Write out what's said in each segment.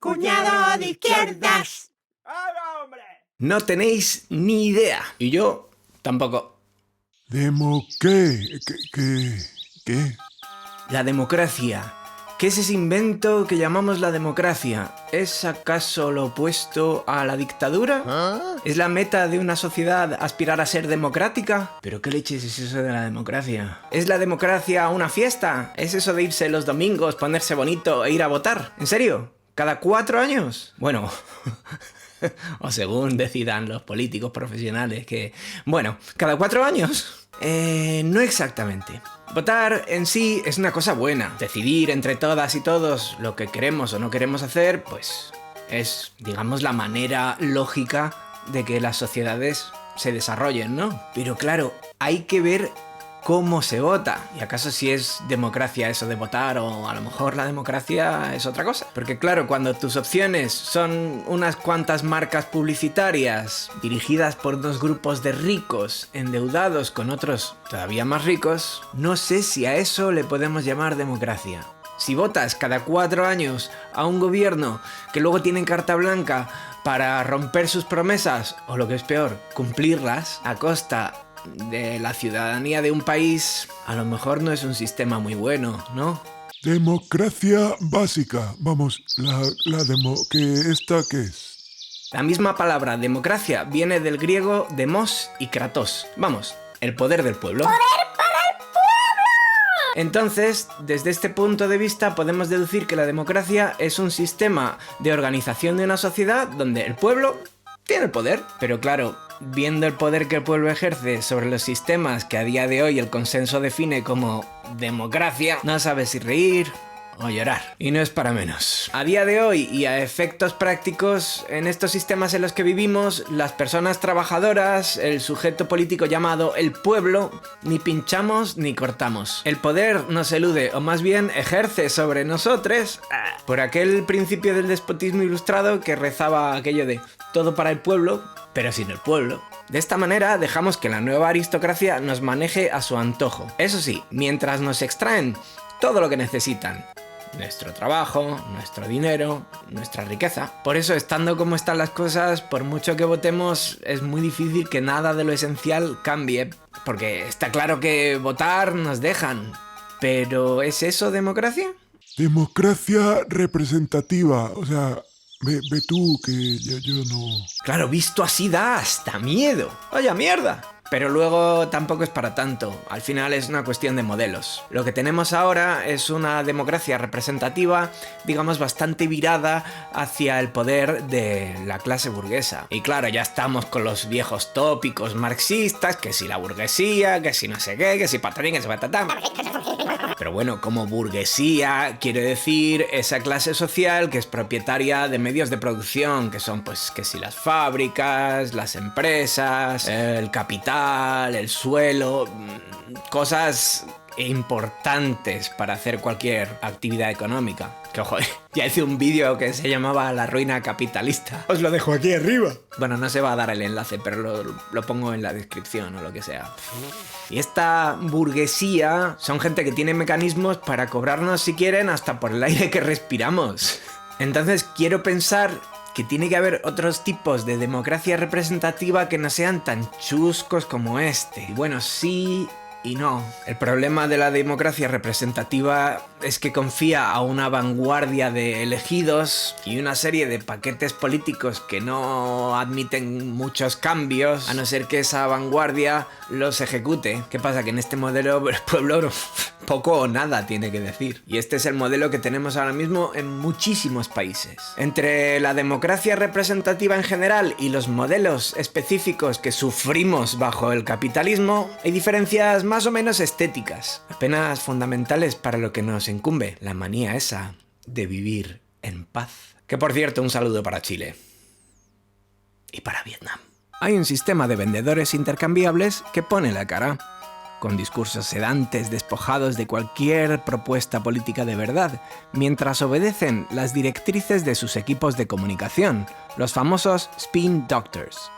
Cuñado de izquierdas. No tenéis ni idea. Y yo tampoco. ¿Qué? La democracia. ¿Qué es ese invento que llamamos la democracia? ¿Es acaso lo opuesto a la dictadura? ¿Es la meta de una sociedad aspirar a ser democrática? ¿Pero qué leches es eso de la democracia? ¿Es la democracia una fiesta? ¿Es eso de irse los domingos, ponerse bonito e ir a votar? ¿En serio? ¿Cada 4 años? Bueno... o según decidan los políticos profesionales que... Bueno, ¿cada 4 años? No exactamente. Votar en sí es una cosa buena. Decidir entre todas y todos lo que queremos o no queremos hacer, pues es, digamos, la manera lógica de que las sociedades se desarrollen, ¿no? Pero claro, hay que ver cómo se vota. ¿Y acaso si es democracia eso de votar o a lo mejor la democracia es otra cosa? Porque claro, cuando tus opciones son unas cuantas marcas publicitarias dirigidas por unos grupos de ricos endeudados con otros todavía más ricos, no sé si a eso le podemos llamar democracia. Si votas cada 4 años a un gobierno que luego tiene carta blanca para romper sus promesas, o lo que es peor, cumplirlas a costa de la ciudadanía de un país, a lo mejor no es un sistema muy bueno, ¿no? Democracia básica. Vamos, ¿qué es? La misma palabra democracia viene del griego demos y kratos. Vamos, el poder del pueblo. ¡Poder para el pueblo! Entonces, desde este punto de vista podemos deducir que la democracia es un sistema de organización de una sociedad donde el pueblo tiene el poder. Pero claro, viendo el poder que el pueblo ejerce sobre los sistemas que a día de hoy el consenso define como democracia, no sabes si reír o llorar. Y no es para menos. A día de hoy y a efectos prácticos, en estos sistemas en los que vivimos, las personas trabajadoras, el sujeto político llamado el pueblo, ni pinchamos ni cortamos. El poder nos elude, o más bien ejerce sobre nosotros, por aquel principio del despotismo ilustrado que rezaba aquello de todo para el pueblo, pero sin el pueblo. De esta manera dejamos que la nueva aristocracia nos maneje a su antojo. Eso sí, mientras nos extraen todo lo que necesitan. Nuestro trabajo, nuestro dinero, nuestra riqueza. Por eso, estando como están las cosas, por mucho que votemos, es muy difícil que nada de lo esencial cambie. Porque está claro que votar nos dejan. ¿Pero es eso democracia? Democracia representativa. O sea, ve tú que yo no... Claro, visto así da hasta miedo. ¡Vaya mierda! Pero luego tampoco es para tanto, al final es una cuestión de modelos. Lo que tenemos ahora es una democracia representativa, digamos bastante virada hacia el poder de la clase burguesa. Y claro, ya estamos con los viejos tópicos marxistas, que si la burguesía, que si no sé qué, que si patatín, que si patatán. Pero bueno, como burguesía quiere decir esa clase social que es propietaria de medios de producción, que son pues que si las fábricas, las empresas, el capital, el suelo, cosas importantes para hacer cualquier actividad económica. Que ojo, ya hice un vídeo que se llamaba La ruina capitalista. Os lo dejo aquí arriba. Bueno, no se va a dar el enlace, pero lo pongo en la descripción o lo que sea. Y esta burguesía son gente que tiene mecanismos para cobrarnos, si quieren, hasta por el aire que respiramos. Entonces quiero pensar que tiene que haber otros tipos de democracia representativa que no sean tan chuscos como este. Y bueno, sí y no. El problema de la democracia representativa es que confía a una vanguardia de elegidos y una serie de paquetes políticos que no admiten muchos cambios, a no ser que esa vanguardia los ejecute. ¿Qué pasa? Que en este modelo el pueblo poco o nada tiene que decir. Y este es el modelo que tenemos ahora mismo en muchísimos países. Entre la democracia representativa en general y los modelos específicos que sufrimos bajo el capitalismo, hay diferencias más o menos estéticas, apenas fundamentales para lo que nos incumbe, la manía esa de vivir en paz. Que por cierto, un saludo para Chile. Y para Vietnam. Hay un sistema de vendedores intercambiables que pone la cara, con discursos sedantes despojados de cualquier propuesta política de verdad, mientras obedecen las directrices de sus equipos de comunicación, los famosos spin doctors.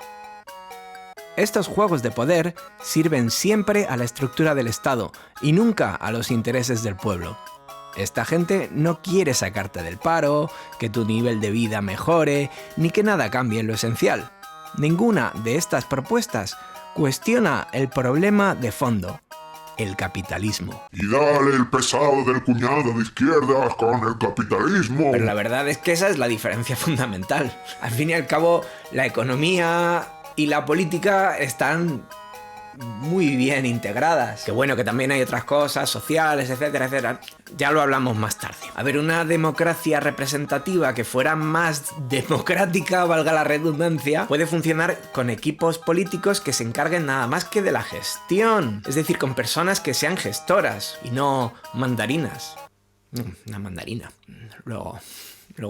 Estos juegos de poder sirven siempre a la estructura del Estado y nunca a los intereses del pueblo. Esta gente no quiere sacarte del paro, que tu nivel de vida mejore, ni que nada cambie en lo esencial. Ninguna de estas propuestas cuestiona el problema de fondo, el capitalismo. Y dale el pesado del cuñado de izquierdas con el capitalismo. Pero la verdad es que esa es la diferencia fundamental. Al fin y al cabo, la economía y la política están muy bien integradas. Que bueno, que también hay otras cosas sociales, etcétera, etcétera. Ya lo hablamos más tarde. A ver, una democracia representativa que fuera más democrática, valga la redundancia, puede funcionar con equipos políticos que se encarguen nada más que de la gestión. Es decir, con personas que sean gestoras y no mandarinas. Una mandarina. Luego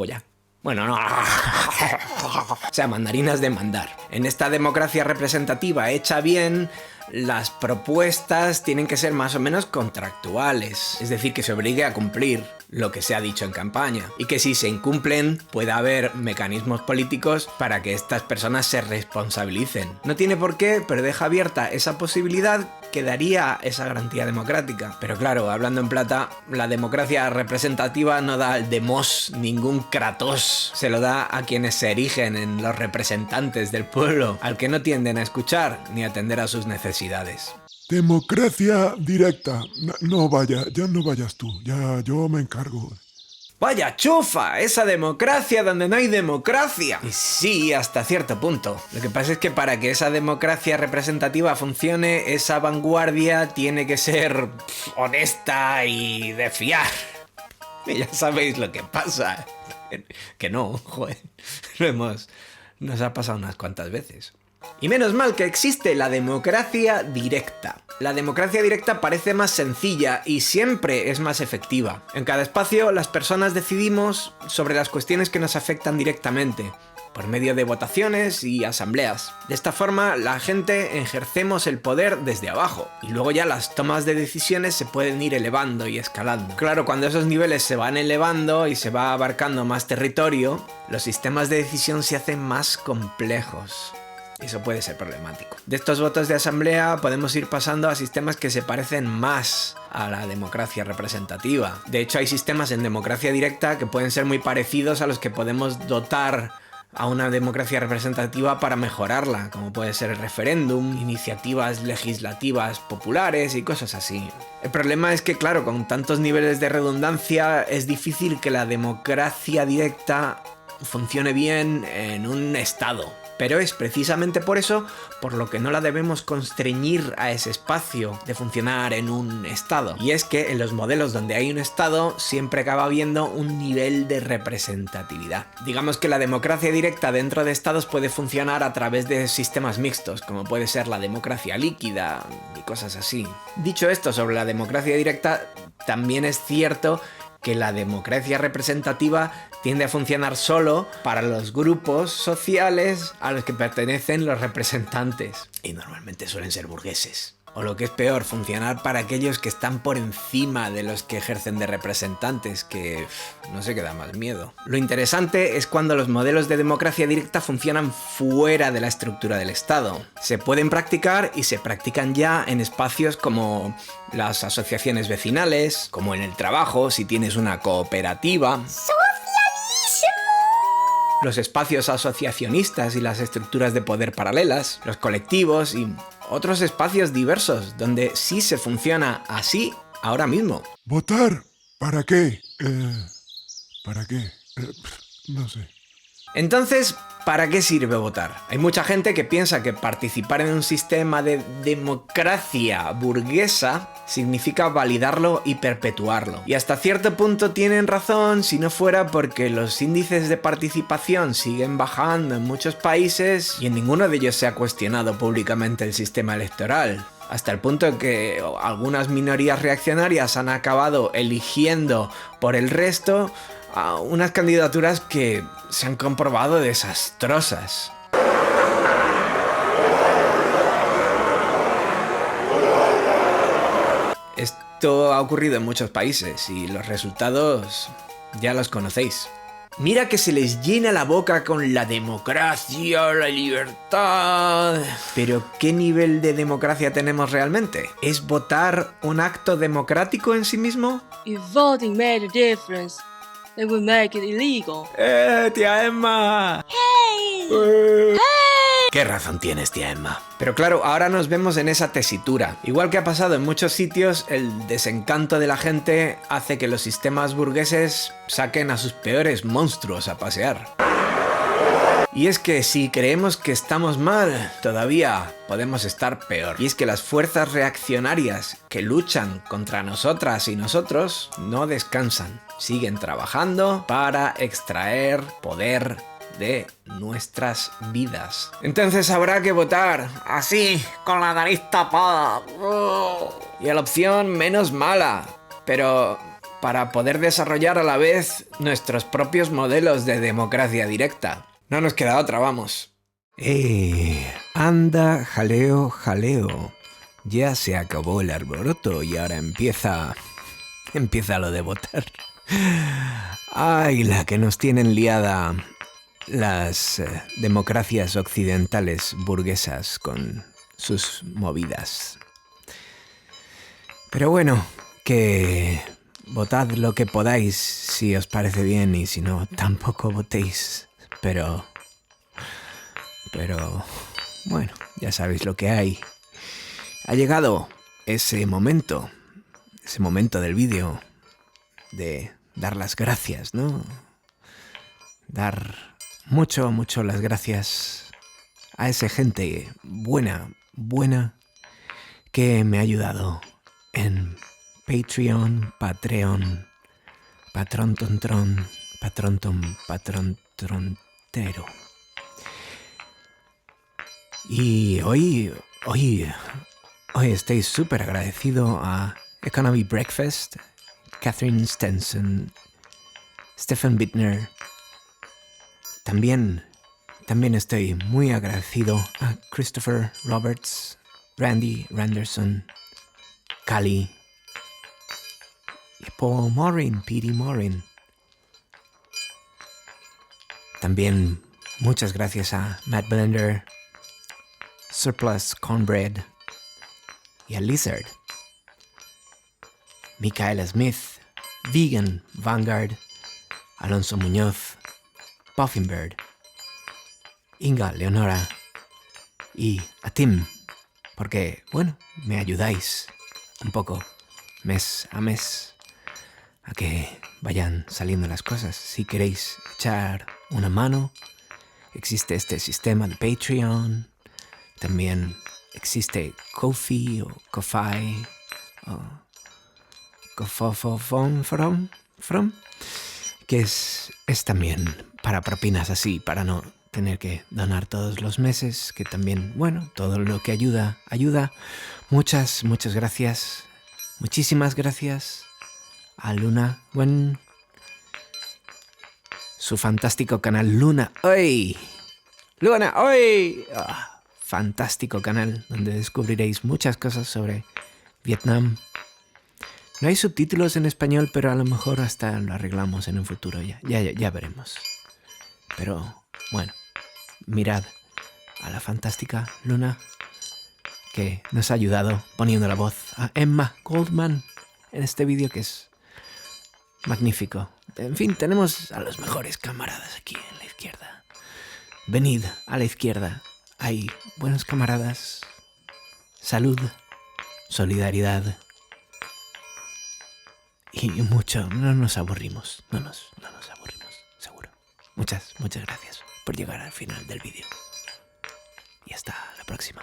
ya. Bueno, no. O sea, mandarinas de mandar. En esta democracia representativa hecha bien, las propuestas tienen que ser más o menos contractuales. Es decir, que se obligue a cumplir lo que se ha dicho en campaña. Y que si se incumplen, pueda haber mecanismos políticos para que estas personas se responsabilicen. No tiene por qué, pero deja abierta esa posibilidad que daría esa garantía democrática. Pero claro, hablando en plata, la democracia representativa no da al demos ningún kratos. Se lo da a quienes se erigen en los representantes del pueblo, al que no tienden a escuchar ni atender a sus necesidades. Democracia directa. No vaya, ya no vayas tú. Ya yo me encargo. ¡Vaya chufa! ¡Esa democracia donde no hay democracia! Y sí, hasta cierto punto. Lo que pasa es que para que esa democracia representativa funcione, esa vanguardia tiene que ser honesta y de fiar. Y ya sabéis lo que pasa. Que no, joder. Nos ha pasado unas cuantas veces. Y menos mal que existe la democracia directa. La democracia directa parece más sencilla y siempre es más efectiva. En cada espacio las personas decidimos sobre las cuestiones que nos afectan directamente, por medio de votaciones y asambleas. De esta forma la gente ejercemos el poder desde abajo y luego ya las tomas de decisiones se pueden ir elevando y escalando. Claro, cuando esos niveles se van elevando y se va abarcando más territorio, los sistemas de decisión se hacen más complejos. Eso puede ser problemático. De estos votos de asamblea podemos ir pasando a sistemas que se parecen más a la democracia representativa. De hecho, hay sistemas en democracia directa que pueden ser muy parecidos a los que podemos dotar a una democracia representativa para mejorarla, como puede ser el referéndum, iniciativas legislativas populares y cosas así. El problema es que, claro, con tantos niveles de redundancia es difícil que la democracia directa funcione bien en un estado. Pero es precisamente por eso por lo que no la debemos constreñir a ese espacio de funcionar en un estado. Y es que en los modelos donde hay un estado siempre acaba habiendo un nivel de representatividad. Digamos que la democracia directa dentro de estados puede funcionar a través de sistemas mixtos, como puede ser la democracia líquida y cosas así. Dicho esto sobre la democracia directa, también es cierto que la democracia representativa tiende a funcionar solo para los grupos sociales a los que pertenecen los representantes. Y normalmente suelen ser burgueses. O lo que es peor, funcionar para aquellos que están por encima de los que ejercen de representantes, que no sé qué da más miedo. Lo interesante es cuando los modelos de democracia directa funcionan fuera de la estructura del Estado. Se pueden practicar y se practican ya en espacios como las asociaciones vecinales, como en el trabajo, si tienes una cooperativa. Los espacios asociacionistas y las estructuras de poder paralelas, los colectivos y otros espacios diversos donde sí se funciona así ahora mismo. ¿Votar? ¿Para qué? ¿Para qué? No sé. Entonces, ¿para qué sirve votar? Hay mucha gente que piensa que participar en un sistema de democracia burguesa significa validarlo y perpetuarlo. Y hasta cierto punto tienen razón si no fuera porque los índices de participación siguen bajando en muchos países y en ninguno de ellos se ha cuestionado públicamente el sistema electoral. Hasta el punto en que algunas minorías reaccionarias han acabado eligiendo por el resto a unas candidaturas que se han comprobado desastrosas. Esto ha ocurrido en muchos países y los resultados ya los conocéis. Mira que se les llena la boca con la democracia, la libertad. Pero ¿qué nivel de democracia tenemos realmente? ¿Es votar un acto democrático en sí mismo? If voting made a difference, they would make it illegal. ¡Tía Emma! ¿Qué razón tienes, tía Emma? Pero claro, ahora nos vemos en esa tesitura. Igual que ha pasado en muchos sitios, el desencanto de la gente hace que los sistemas burgueses saquen a sus peores monstruos a pasear. Y es que si creemos que estamos mal, todavía podemos estar peor. Y es que las fuerzas reaccionarias que luchan contra nosotras y nosotros no descansan. Siguen trabajando para extraer poder de nuestras vidas. Entonces habrá que votar así, con la nariz tapada. Y a la opción menos mala, pero para poder desarrollar a la vez nuestros propios modelos de democracia directa. No nos queda otra, vamos. Anda, jaleo, jaleo. Ya se acabó el alboroto y ahora empieza lo de votar. Ay, la que nos tienen liada las democracias occidentales burguesas con sus movidas. Pero bueno, que votad lo que podáis si os parece bien y si no, tampoco votéis. Pero bueno, ya sabéis lo que hay. Ha llegado ese momento del vídeo de dar las gracias, ¿no? Dar mucho las gracias a esa gente buena que me ha ayudado en Patreon, Patrontontero. Y hoy estoy súper agradecido a Economy Breakfast, Catherine Stenson, Stefan Bittner. También estoy muy agradecido a Christopher Roberts, Randy Randerson, Cali y Paul Morin, Petey Morin. También muchas gracias a Matt Blender, Surplus Cornbread y a Lizard, Michaela Smith, Vegan Vanguard, Alonso Muñoz, Puffinbird, Inga Leonora y a Tim, porque, bueno, me ayudáis un poco mes a mes a que vayan saliendo las cosas. Si queréis echar una mano, existe este sistema de Patreon, también existe Ko-fi o Ko-fi o From, que es también para propinas así, para no tener que donar todos los meses, que también, bueno, todo lo que ayuda. Muchas gracias, muchísimas gracias a Luna Wen, su fantástico canal Luna Hoy. Fantástico canal donde descubriréis muchas cosas sobre Vietnam. No hay subtítulos en español, pero a lo mejor hasta lo arreglamos en un futuro. Ya veremos. Pero bueno, mirad a la fantástica Luna, que nos ha ayudado poniendo la voz a Emma Goldman en este vídeo, que es magnífico. En fin, tenemos a los mejores camaradas aquí en la izquierda. Venid a la izquierda. Hay buenos camaradas, salud, solidaridad y mucho. No nos aburrimos, no nos aburrimos, seguro. Muchas gracias por llegar al final del vídeo. Y hasta la próxima.